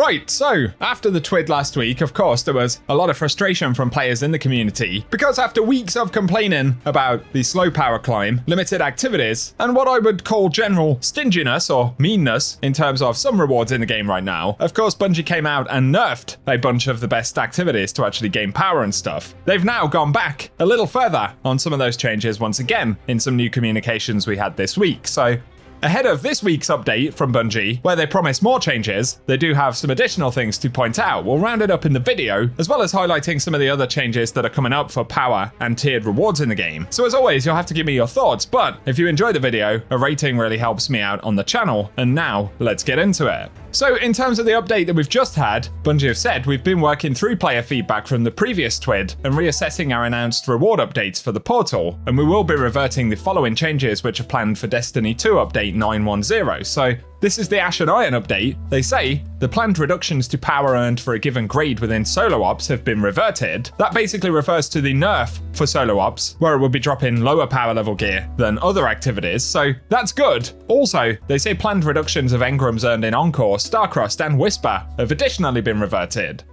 Right, so after the TWID last week, of course, there was a lot of frustration from players in the community because after weeks of complaining about the slow power climb, limited activities, and what I would call general stinginess or meanness in terms of some rewards in the game right now, of course, Bungie came out and nerfed a bunch of the best activities to actually gain power and stuff. They've now gone back a little further on some of those changes once again in some new communications we had this week. So ahead of this week's update from Bungie, where they promise more changes, they do have some additional things to point out. We'll round it up in the video, as well as highlighting some of the other changes that are coming up for power and tiered rewards in the game. So as always, you'll have to give me your thoughts, but if you enjoy the video, a rating really helps me out on the channel. And now, let's get into it. So in terms of the update that we've just had, Bungie have said we've been working through player feedback from the previous TWID and reassessing our announced reward updates for the portal, and we will be reverting the following changes which are planned for Destiny 2 update 910. So this is the Ash and Iron update. They say the planned reductions to power earned for a given grade within solo ops have been reverted. That basically refers to the nerf for solo ops, where it will be dropping lower power level gear than other activities, so that's good. Also, they say planned reductions of engrams earned in Encore, Starcrust, and Whisper have additionally been reverted.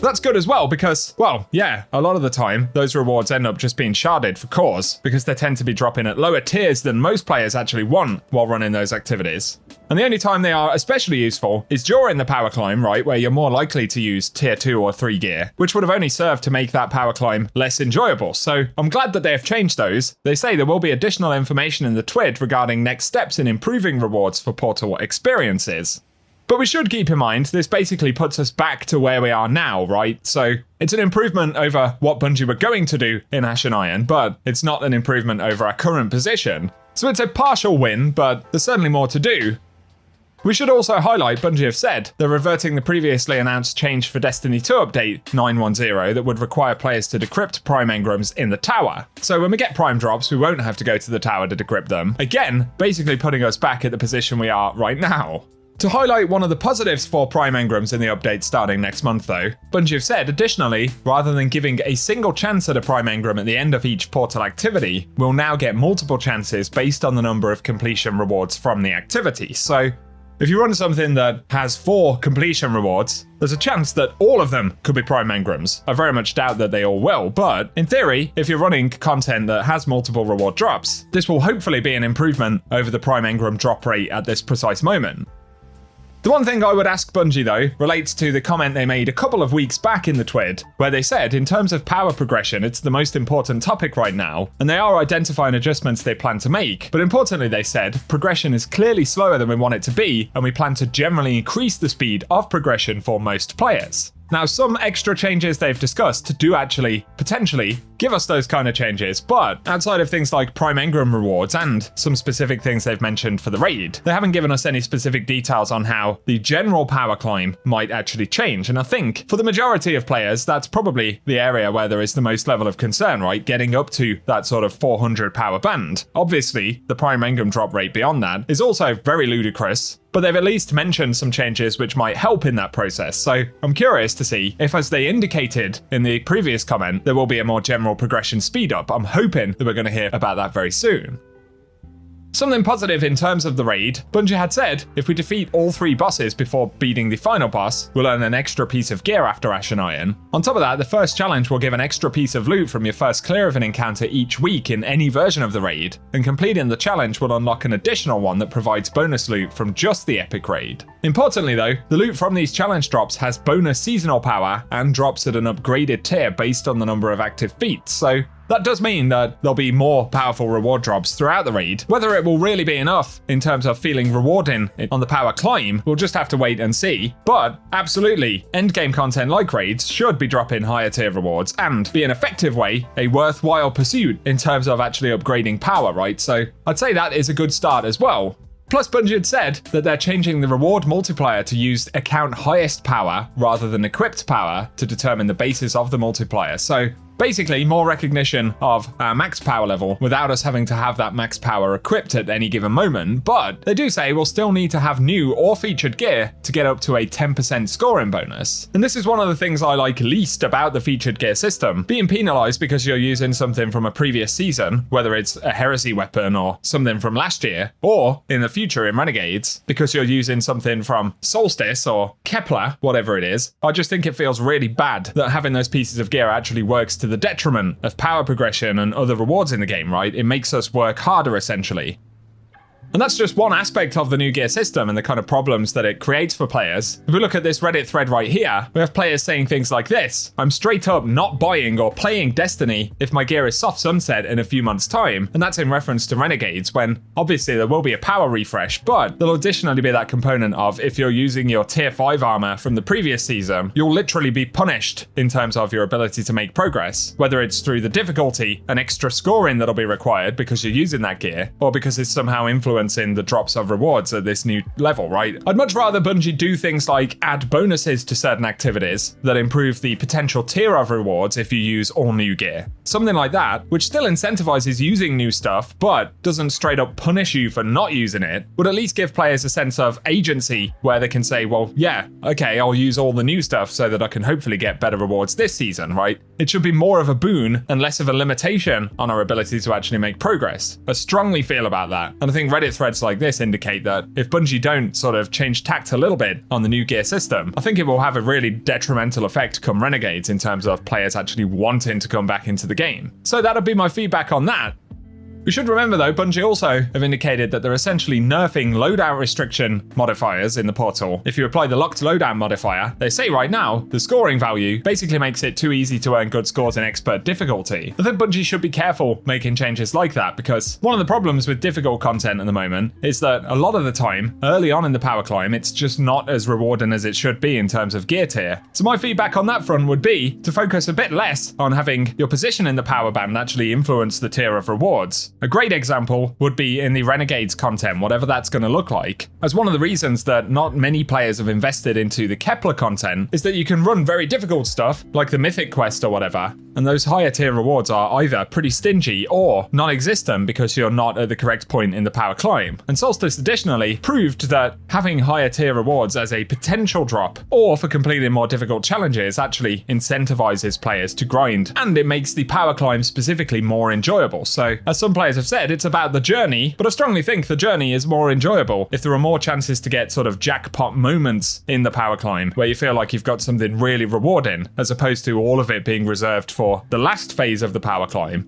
That's good as well because, well, yeah, a lot of the time, those rewards end up just being sharded for cause because they tend to be dropping at lower tiers than most players actually want while running those activities. And the only time they are especially useful is during the power climb, right, where you're more likely to use tier 2 or 3 gear, which would have only served to make that power climb less enjoyable. So I'm glad that they have changed those. They say there will be additional information in the TWID regarding next steps in improving rewards for portal experiences. But we should keep in mind, this basically puts us back to where we are now, right? So it's an improvement over what Bungie were going to do in Ash and Iron, but it's not an improvement over our current position. So it's a partial win, but there's certainly more to do. We should also highlight Bungie have said they're reverting the previously announced change for Destiny 2 update 910 that would require players to decrypt prime engrams in the tower. So when we get prime drops, we won't have to go to the tower to decrypt them. Again, basically putting us back at the position we are right now. To highlight one of the positives for prime engrams in the update starting next month though, Bungie have said additionally, rather than giving a single chance at a prime engram at the end of each portal activity, we'll now get multiple chances based on the number of completion rewards from the activity. So if you run something that has 4 completion rewards, there's a chance that all of them could be prime engrams. I very much doubt that they all will, but in theory, if you're running content that has multiple reward drops, this will hopefully be an improvement over the prime engram drop rate at this precise moment. The one thing I would ask Bungie though relates to the comment they made a couple of weeks back in the TWID, where they said in terms of power progression it's the most important topic right now, and they are identifying adjustments they plan to make, but importantly they said progression is clearly slower than we want it to be, and we plan to generally increase the speed of progression for most players. Now, some extra changes they've discussed do actually, potentially, give us those kind of changes, but outside of things like prime engram rewards and some specific things they've mentioned for the raid, they haven't given us any specific details on how the general power climb might actually change. And I think, for the majority of players, that's probably the area where there is the most level of concern, right? Getting up to that sort of 400 power band. Obviously, the prime engram drop rate beyond that is also very ludicrous, but they've at least mentioned some changes which might help in that process. So I'm curious to see if, as they indicated in the previous comment, there will be a more general progression speed up. I'm hoping that we're going to hear about that very soon. Something positive in terms of the raid, Bungie had said if we defeat all 3 bosses before beating the final boss, we'll earn an extra piece of gear after Ash and Iron. On top of that, the first challenge will give an extra piece of loot from your first clear of an encounter each week in any version of the raid, and completing the challenge will unlock an additional one that provides bonus loot from just the epic raid. Importantly though, the loot from these challenge drops has bonus seasonal power and drops at an upgraded tier based on the number of active feats, so that does mean that there'll be more powerful reward drops throughout the raid. Whether it will really be enough in terms of feeling rewarding on the power climb, we'll just have to wait and see. But absolutely, endgame content like raids should be dropping higher tier rewards and be an effective way, a worthwhile pursuit in terms of actually upgrading power, right? So I'd say that is a good start as well. Plus, Bungie had said that they're changing the reward multiplier to use account highest power rather than equipped power to determine the basis of the multiplier. So Basically, more recognition of our max power level without us having to have that max power equipped at any given moment, but they do say we'll still need to have new or featured gear to get up to a 10% scoring bonus. And this is one of the things I like least about the featured gear system, being penalized because you're using something from a previous season, whether it's a heresy weapon or something from last year, or in the future in Renegades, because you're using something from Solstice or Kepler, whatever it is. I just think it feels really bad that having those pieces of gear actually works to the detriment of power progression and other rewards in the game, right? It makes us work harder, essentially. And that's just one aspect of the new gear system and the kind of problems that it creates for players. If we look at this Reddit thread right here, we have players saying things like this: I'm straight up not buying or playing Destiny if my gear is soft sunset in a few months' time. And that's in reference to Renegades, when obviously there will be a power refresh, but there'll additionally be that component of if you're using your tier 5 armor from the previous season, you'll literally be punished in terms of your ability to make progress, whether it's through the difficulty, an extra scoring that'll be required because you're using that gear, or because it's somehow influencing the drops of rewards at this new level, right? I'd much rather Bungie do things like add bonuses to certain activities that improve the potential tier of rewards if you use all new gear. Something like that, which still incentivizes using new stuff, but doesn't straight up punish you for not using it, would at least give players a sense of agency where they can say, well, yeah, okay, I'll use all the new stuff so that I can hopefully get better rewards this season, right? It should be more of a boon and less of a limitation on our ability to actually make progress. I strongly feel about that, and I think Reddit threads like this indicate that if Bungie don't sort of change tact a little bit on the new gear system, I think it will have a really detrimental effect come Renegades in terms of players actually wanting to come back into the game. So that'll be my feedback on that. We should remember though, Bungie also have indicated that they're essentially nerfing loadout restriction modifiers in the portal. If you apply the locked loadout modifier, they say right now, the scoring value basically makes it too easy to earn good scores in expert difficulty. I think Bungie should be careful making changes like that, because one of the problems with difficult content at the moment is that a lot of the time, early on in the power climb, it's just not as rewarding as it should be in terms of gear tier. So my feedback on that front would be to focus a bit less on having your position in the power band actually influence the tier of rewards. A great example would be in the Renegades content, whatever that's going to look like. As one of the reasons that not many players have invested into the Kepler content is that you can run very difficult stuff, like the Mythic quest or whatever, and those higher tier rewards are either pretty stingy or non-existent because you're not at the correct point in the power climb. And Solstice additionally proved that having higher tier rewards as a potential drop, or for completing more difficult challenges, actually incentivizes players to grind, and it makes the power climb specifically more enjoyable. So, as some players have said, it's about the journey, but I strongly think the journey is more enjoyable if there are more chances to get sort of jackpot moments in the power climb where you feel like you've got something really rewarding, as opposed to all of it being reserved for the last phase of the power climb.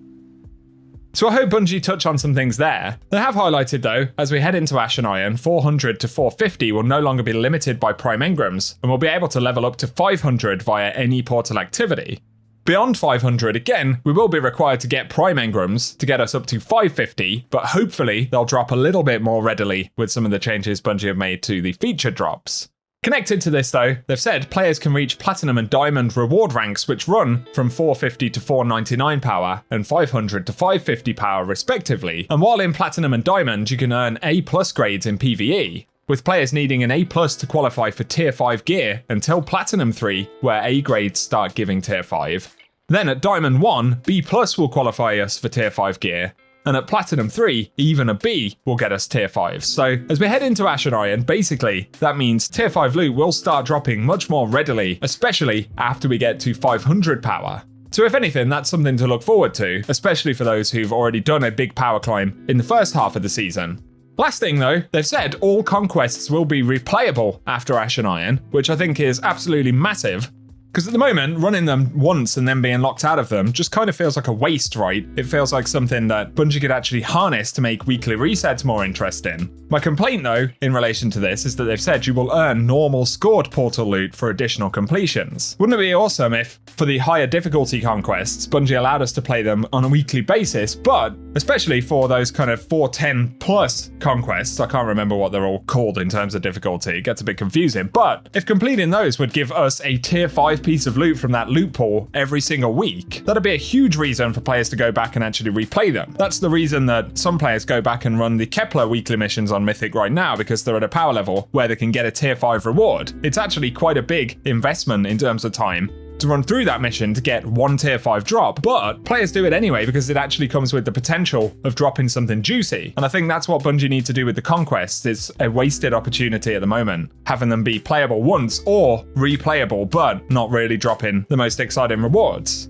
So I hope Bungie touch on some things there. They have highlighted though, as we head into Ash and Iron, 400 to 450 will no longer be limited by prime engrams, and we'll be able to level up to 500 via any portal activity. Beyond 500, again, we will be required to get prime engrams to get us up to 550, but hopefully they'll drop a little bit more readily with some of the changes Bungie have made to the feature drops. Connected to this though, they've said players can reach Platinum and Diamond reward ranks which run from 450 to 499 power and 500 to 550 power respectively, and while in Platinum and Diamond you can earn A+ grades in PvE, with players needing an A+ to qualify for tier 5 gear until Platinum 3, where A grades start giving tier 5. Then at Diamond 1, B+ will qualify us for tier 5 gear, and at Platinum 3, even a B will get us tier 5. So as we head into Ash and Iron, basically, that means tier 5 loot will start dropping much more readily, especially after we get to 500 power. So if anything, that's something to look forward to, especially for those who've already done a big power climb in the first half of the season. Last thing though, they've said all conquests will be replayable after Ash and Iron, which I think is absolutely massive. Because at the moment, running them once and then being locked out of them just kind of feels like a waste, right? It feels like something that Bungie could actually harness to make weekly resets more interesting. My complaint though, in relation to this, is that they've said you will earn normal scored portal loot for additional completions. Wouldn't it be awesome if, for the higher difficulty conquests, Bungie allowed us to play them on a weekly basis, but especially for those kind of 410 plus conquests, I can't remember what they're all called in terms of difficulty, it gets a bit confusing, but if completing those would give us a tier 5 piece of loot from that loot pool every single week, that'd be a huge reason for players to go back and actually replay them. That's the reason that some players go back and run the Kepler weekly missions on Mythic right now, because they're at a power level where they can get a tier 5 reward. It's actually quite a big investment in terms of time to run through that mission to get one tier 5 drop, but players do it anyway because it actually comes with the potential of dropping something juicy. And I think that's what Bungie need to do with the conquests. It's a wasted opportunity at the moment, having them be playable once or replayable, but not really dropping the most exciting rewards.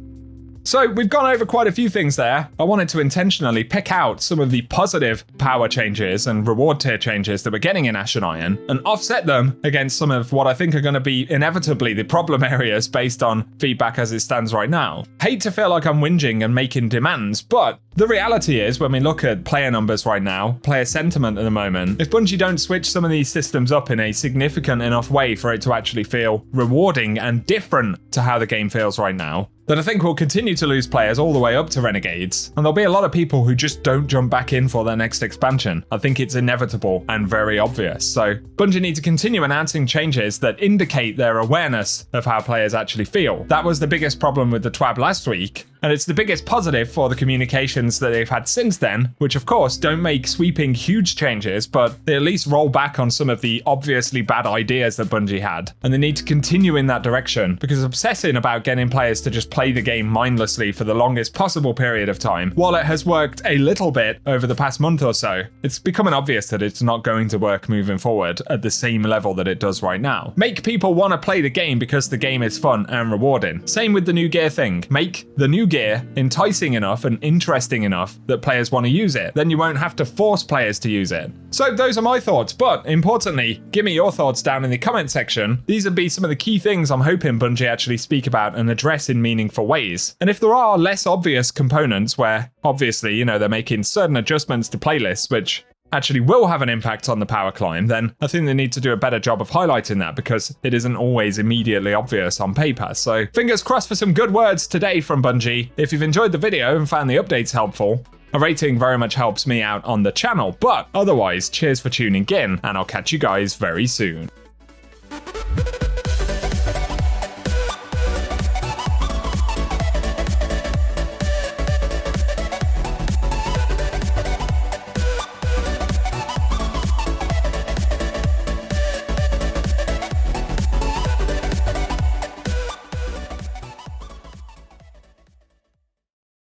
So we've gone over quite a few things there. I wanted to intentionally pick out some of the positive power changes and reward tier changes that we're getting in Ash and Iron and offset them against some of what I think are going to be inevitably the problem areas based on feedback as it stands right now. Hate to feel like I'm whinging and making demands, but the reality is, when we look at player numbers right now, player sentiment at the moment, if Bungie don't switch some of these systems up in a significant enough way for it to actually feel rewarding and different to how the game feels right now, then I think we'll continue to lose players all the way up to Renegades, and there'll be a lot of people who just don't jump back in for their next expansion. I think it's inevitable and very obvious. So Bungie need to continue announcing changes that indicate their awareness of how players actually feel. That was the biggest problem with the TWAB last week, and it's the biggest positive for the communications that they've had since then, which of course don't make sweeping huge changes, but they at least roll back on some of the obviously bad ideas that Bungie had. And they need to continue in that direction, because obsessing about getting players to just play the game mindlessly for the longest possible period of time, while it has worked a little bit over the past month or so, it's becoming obvious that it's not going to work moving forward at the same level that it does right now. Make people want to play the game because the game is fun and rewarding. Same with the new gear thing. Make the new gear enticing enough and interesting enough that players want to use it. Then you won't have to force players to use it. So those are my thoughts, but importantly, give me your thoughts down in the comment section. These would be some of the key things I'm hoping Bungie actually speak about and address in meaningful ways. And if there are less obvious components where obviously, you know, they're making certain adjustments to playlists which actually will have an impact on the power climb, then I think they need to do a better job of highlighting that, because it isn't always immediately obvious on paper. So fingers crossed for some good words today from Bungie. If you've enjoyed the video and found the updates helpful, a rating very much helps me out on the channel. But otherwise, cheers for tuning in, and I'll catch you guys very soon.